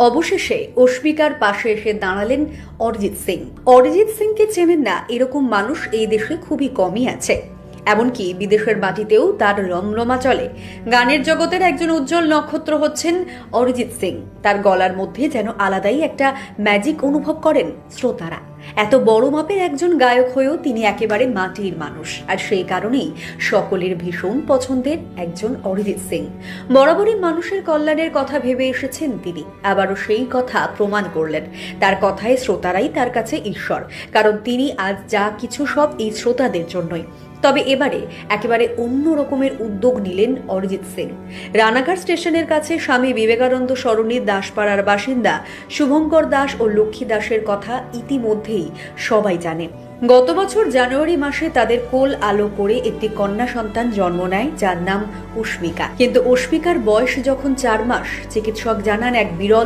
অবশেষে অস্মিকার পাশে এসে দাঁড়ালেন অরিজিৎ সিং। অরিজিৎ সিংকে চেনেন না এরকম মানুষ এই দেশে খুবই কমই আছে। এমনকি বিদেশের মাটিতেও তার রমরমা চলে। গানের জগতের একজন উজ্জ্বল নক্ষত্র হচ্ছেন অরিজিৎ সিং। তার গলার মধ্যে যেন আলাদাই একটা ম্যাজিক অনুভব করেন শ্রোতারা। এত বড় মাপের একজন গায়ক হয়েও তিনি একেবারে মাটির মানুষ, আর সেই কারণেই সকলের ভীষণ পছন্দের একজন অরিজিৎ সিং। বরাবরই মানুষের কল্যাণের কথা ভেবে এসেছেন তিনি, আবারও সেই কথা প্রমাণ করলেন। তার কথায় শ্রোতারাই তার কাছে ঈশ্বর, কারণ তিনি আজ যা কিছু সব এই শ্রোতাদের জন্যই। তবে এবারে একেবারে অন্য রকমের উদ্যোগ নিলেন অরিজিৎ সিং। রানাঘাট স্টেশনের কাছে স্বামী বিবেকানন্দ সরণির দাসপাড়ার বাসিন্দা শুভঙ্কর দাস ও লক্ষ্মী দাসের কথা ইতিমধ্যেই সবাই জানে। গত বছর জানুয়ারি মাসে তাদের কোল আলো করে একটি কন্যা সন্তান জন্ম নেয়, যার নাম অস্মিকা। কিন্তু অস্মিকার বয়স যখন 4 মাস, চিকিৎসক জানান এক বিরল